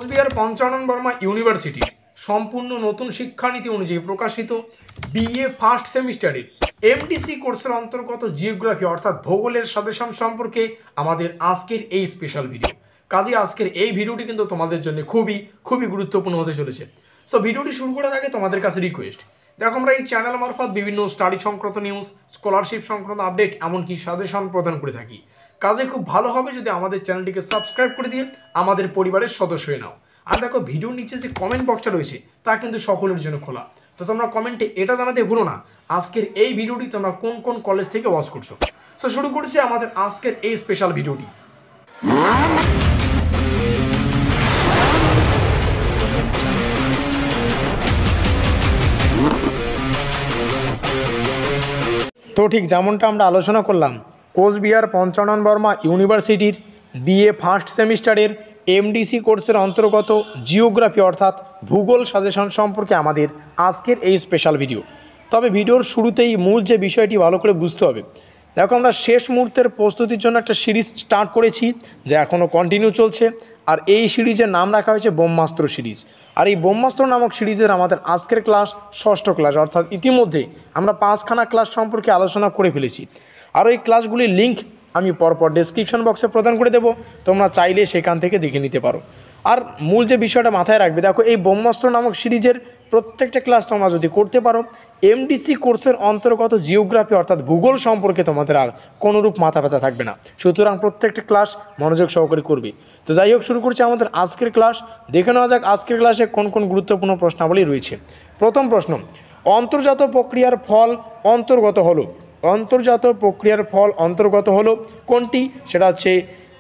Cooch Behar Panchanan Varma university সম্পূর্ণ নতুন শিক্ষানীতি অনুযায়ী প্রকাশিত বিএ ফার্স্ট সেমিস্টারের এমডিসি কোর্সের অন্তর্গত জিওগ্রাফি অর্থাৎ ভূগোলের সাজেশন সম্পর্কে আমাদের আজকের এই স্পেশাল ভিডিও। কাজে আজকের এই ভিডিওটি কিন্তু তোমাদের জন্য খুবই গুরুত্বপূর্ণ হতে চলেছে। সো ভিডিওটি শুরু করার আগে তোমাদের কাছে রিকোয়েস্ট, দেখো আমরা এই চ্যানেল মারফত বিভিন্ন স্টাডি সংক্রান্ত নিউজ, স্কলারশিপ সংক্রান্ত আপডেট, এমনকি সাজেশন প্রদান করে থাকি। কাজে খুব ভালো হবে যদি আমাদের চ্যানেলটিকে সাবস্ক্রাইব করে দিয়ে আমাদের পরিবারের সদস্য হয়ে নাও। আর দেখো ভিডিওর নিচে যে কমেন্ট বক্সটা রয়েছে তা কিন্তু সকলের জন্য খোলা, তো তোমরা কমেন্টে এটা জানাতে ভুলো না আজকের এই ভিডিওটি তোমরা কোন কোন কলেজ থেকে ওয়াচ করছো। সো শুরু করছি আমাদের আজকের এই স্পেশাল ভিডিওটি। তো ঠিক যেমনটা আমরা আলোচনা করলাম, কোচবিহার পঞ্চানন বর্মা ইউনিভার্সিটির বিএ ফার্স্ট সেমিস্টারের এমডিসি কোর্সের অন্তর্গত জিওগ্রাফি অর্থাৎ ভূগোল সাজেশন সম্পর্কে আমাদের আজকের এই স্পেশাল ভিডিও। তবে ভিডিওর শুরুতেই মূল যে বিষয়টি ভালো করে বুঝতে হবে, দেখো আমরা শেষ মুহূর্তের প্রস্তুতির জন্য একটা সিরিজ স্টার্ট করেছি যা এখনও কন্টিনিউ চলছে, আর এই সিরিজের নাম রাখা হয়েছে ব্রহ্মাস্ত্র সিরিজ। আর এই ব্রহ্মাস্ত্র নামক সিরিজের আমাদের আজকের ক্লাস ষষ্ঠ ক্লাস, অর্থাৎ ইতিমধ্যে আমরা 5খানা ক্লাস সম্পর্কে আলোচনা করে ফেলেছি। আর এই ক্লাসগুলির লিঙ্ক আমি পরপর ডেসক্রিপশন বক্সে প্রদান করে দেবো, তোমরা চাইলে সেখান থেকে দেখে নিতে পারো। আর মূল যে বিষয়টা মাথায় রাখবে, দেখো এই ব্রহ্মাস্ত্র নামক সিরিজের প্রত্যেকটা ক্লাস তোমরা যদি করতে পারো, এমডিসি কোর্সের অন্তর্গত জিওগ্রাফি অর্থাৎ ভূগোল সম্পর্কে তোমাদের আর কোনোরূপ মাথা ব্যথা থাকবে না। সুতরাং প্রত্যেকটা ক্লাস মনোযোগ সহকারে করবে। তো যাই হোক, শুরু করছি আমাদের আজকের ক্লাস। দেখে নেওয়া যাক আজকের ক্লাসে কোন কোন গুরুত্বপূর্ণ প্রশ্নাবলী রয়েছে। প্রথম প্রশ্ন, অন্তর্জাত প্রক্রিয়ার ফল অন্তর্গত হলো। অন্তর্জাত প্রক্রিয়ার ফল অন্তর্গত হলো কোনটি? সেটা হচ্ছে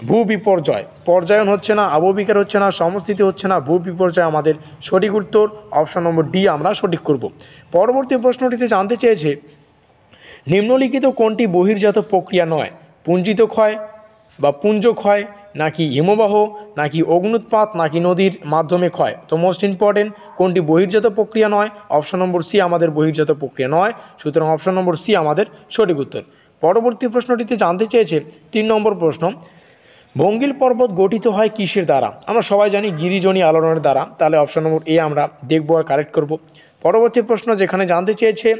ভূ বিপর্যয়। পর্যায়ন হচ্ছে না, আবহবিকার হচ্ছে না, সমস্থিতি হচ্ছে না, ভূ বিপর্যয় আমাদের সঠিক উত্তর। অপশন নম্বর ডি আমরা সঠিক করব। পরবর্তী প্রশ্নটিতে জানতে চেয়েছে, নিম্নলিখিত কোনটি বহির্জাত প্রক্রিয়া নয়? পুঞ্জিত ক্ষয় বা পুঞ্জ ক্ষয়, নাকি হিমবাহ, নাকি অগ্নুৎপাত, নাকি নদীর মাধ্যমে ক্ষয়? তো মোস্ট ইম্পর্টেন্ট, কোনটি বহির্জাত প্রক্রিয়া নয়? অপশন নম্বর সি আমাদের বহির্জাত প্রক্রিয়া নয়। সুতরাং অপশন নম্বর সি আমাদের সঠিক উত্তর। পরবর্তী প্রশ্নটিতে জানতে চেয়েছে 3 নম্বর প্রশ্ন, ভঙ্গিল পর্বত গঠিত হয় কিসের দ্বারা? আমরা সবাই জানি গিরিজনী আলোড়নের দ্বারা। তাহলে অপশন নম্বর এ আমরা দেখবো আর কারেক্ট করব। পরবর্তী প্রশ্ন যেখানে জানতে চেয়েছে,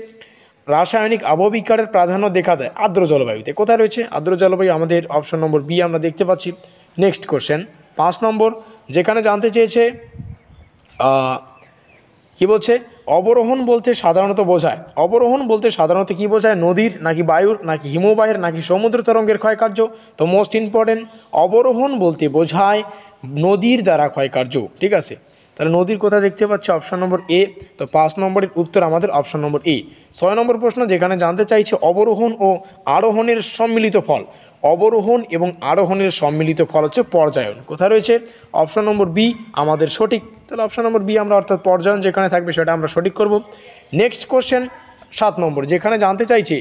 রাসায়নিক আবহবিকারের প্রাধান্য দেখা যায় আর্দ্র জলবায়ুতে। কোথায় রয়েছে আর্দ্র জলবায়ু? আমাদের অপশন নম্বর বি আমরা দেখতে পাচ্ছি। নেক্সট কোশ্চেন 5 নম্বর, যেখানে জানতে চেয়েছে কি বলছে, অবরোহণ বলতে সাধারণত বোঝায়। অবরোহণ বলতে সাধারণত কি বোঝায়? নদীর, নাকি বায়ুর, নাকি হিমবাহের, নাকি সমুদ্র তরঙ্গের ক্ষয়কার্য? তো মোস্ট ইম্পর্টেন্ট, অবরোহণ বলতে বোঝায় নদীর দ্বারা ক্ষয়কার্য। ঠিক আছে, তাহলে নদীর কোথায় দেখতে পাচ্ছি? অপশন নম্বর এ। তো 5 নম্বরের উত্তর আমাদের অপশন নম্বর এ। 6 নম্বর প্রশ্ন যেখানে জানতে চাইছে, অবরোহণ ও আরোহণের সম্মিলিত ফল। অবরোহণ এবং আরোহণের সম্মিলিত ফল হচ্ছে পর্যায়ন। কোথায় রয়েছে? অপশন নম্বর বি আমাদের সঠিক। তাহলে অপশন নম্বর বি আমরা, অর্থাৎ পর্যায়ন যেখানে থাকবে সেটা আমরা সঠিক করব। নেক্সট কোশ্চেন 7 নম্বর, যেখানে জানতে চাইছে,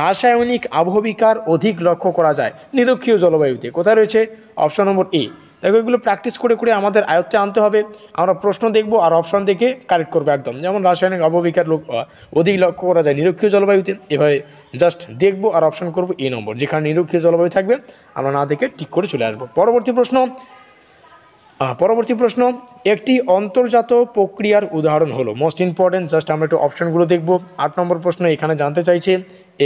রাসায়নিক আবহবিকার অধিক লক্ষ্য করা যায় নিরক্ষীয় জলবায়ুতে। কোথায় রয়েছে? অপশন নম্বর এ। দেখো এগুলো প্র্যাকটিস করে করে আমাদের আয়ত্তে আনতে হবে। আমরা প্রশ্ন দেখব আর অপশন দেখে কারেক্ট করবো একদম। যেমন রাসায়নিক আবহবিকার অধিক লক্ষ্য করা যায় নিরক্ষীয় জলবায়ুতে, এভাবে জাস্ট দেখবো আর অপশন করব এ নম্বর। যেখানে নিরক্ষীয় জলবায়ু থাকবে আমরা না দেখে ঠিক করে চলে আসবো। পরবর্তী প্রশ্ন, একটি অন্তর্জাত প্রক্রিয়ার উদাহরণ হলো। মোস্ট ইম্পর্টেন্ট, জাস্ট আমরা একটু অপশনগুলো দেখব। 8 নম্বর প্রশ্ন এখানে জানতে চাইছে,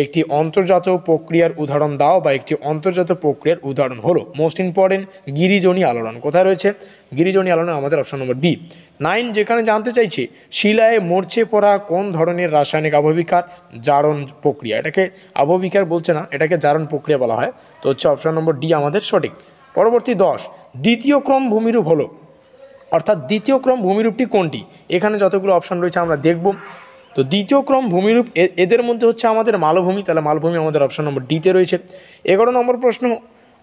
একটি অন্তর্জাত প্রক্রিয়ার উদাহরণ দাও বা একটি অন্তর্জাত প্রক্রিয়ার উদাহরণ হলো। মোস্ট ইম্পর্টেন্ট, গিরিজনী আলোড়ন। কোথায় রয়েছে? গিরিজনী আলোড়ন আমাদের অপশন নম্বর বি। 9 যেখানে জানতে চাইছে, শিলায় মরচে পড়া কোন ধরনের রাসায়নিক আবহবিকার? জারণ প্রক্রিয়া। এটাকে আবহবিকার বলছে না, এটাকে জারণ প্রক্রিয়া বলা হয়। তো হচ্ছে অপশন নম্বর ডি আমাদের সঠিক। পরবর্তী 10, দ্বিতীয় ক্রম ভূমিরূপ হলো, অর্থাৎ দ্বিতীয় ক্রম ভূমিরূপটি কোনটি? এখানে যতগুলো অপশন রয়েছে আমরা দেখব। তো দ্বিতীয় ক্রম ভূমিরূপ এদের মধ্যে হচ্ছে আমাদের মালভূমি। তাহলে মালভূমি আমাদের অপশন নম্বর ডিতে রয়েছে। 11 নম্বর প্রশ্ন,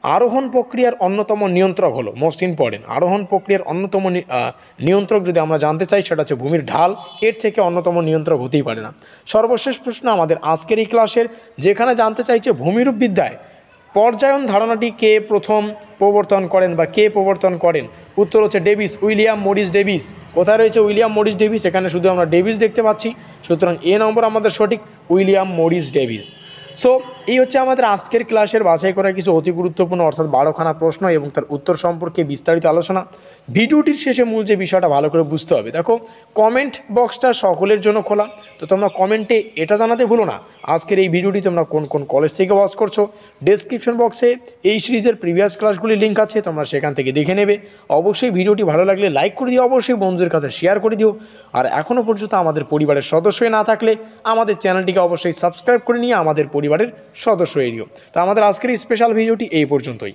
আরোহণ প্রক্রিয়ার অন্যতম নিয়ন্ত্রক হলো। মোস্ট ইম্পর্টেন্ট, আরোহণ প্রক্রিয়ার অন্যতম নিয়ন্ত্রক যদি আমরা জানতে চাই, সেটা হচ্ছে ভূমির ঢাল। এর থেকে অন্যতম নিয়ন্ত্রক হতেই পারে না। সর্বশেষ প্রশ্ন আমাদের আজকের এই ক্লাসের, যেখানে জানতে চাইছে, ভূমিরূপ বিদ্যায় পর্যায়ন ধারণাটি কে প্রথম প্রবর্তন করেন বা কে প্রবর্তন করেন? উত্তর হচ্ছে ডেভিস, উইলিয়াম মরিস ডেভিস। কোথায় রয়েছে উইলিয়াম মরিস ডেভিস? এখানে শুধু আমরা ডেভিস দেখতে পাচ্ছি। সুতরাং এ নম্বর আমাদের সঠিক, উইলিয়াম মরিস ডেভিস। সো এই হচ্ছে আমাদের আজকের ক্লাসের বাছাই করা কিছু অতি গুরুত্বপূর্ণ অর্থাৎ 12খানা প্রশ্ন এবং তার উত্তর সম্পর্কে বিস্তারিত আলোচনা। ভিডিওটির শেষে মূল যে বিষয়টা ভালো করে বুঝতে হবে, দেখো কমেন্ট বক্সটা সকলের জন্য খোলা, তো তোমরা কমেন্টে এটা জানাতে ভুলো না আজকের এই ভিডিওটি তোমরা কোন কোন কলেজ থেকে ওয়াচ করছো। ডেসক্রিপশন বক্সে এই সিরিজের প্রিভিয়াস ক্লাসগুলির লিঙ্ক আছে, তোমরা সেখান থেকে দেখে নেবে। অবশ্যই ভিডিওটি ভালো লাগলে লাইক করে দিও, অবশ্যই বন্ধুদের কাছে শেয়ার করে দিও। আর এখনও পর্যন্ত আমাদের পরিবারের সদস্য না থাকলে আমাদের চ্যানেলটিকে অবশ্যই সাবস্ক্রাইব করে নিয়ে আমাদের পরিবারের সদস্য হয়ে নিও। তো আমাদের আজকের এই স্পেশাল ভিডিওটি এই পর্যন্তই।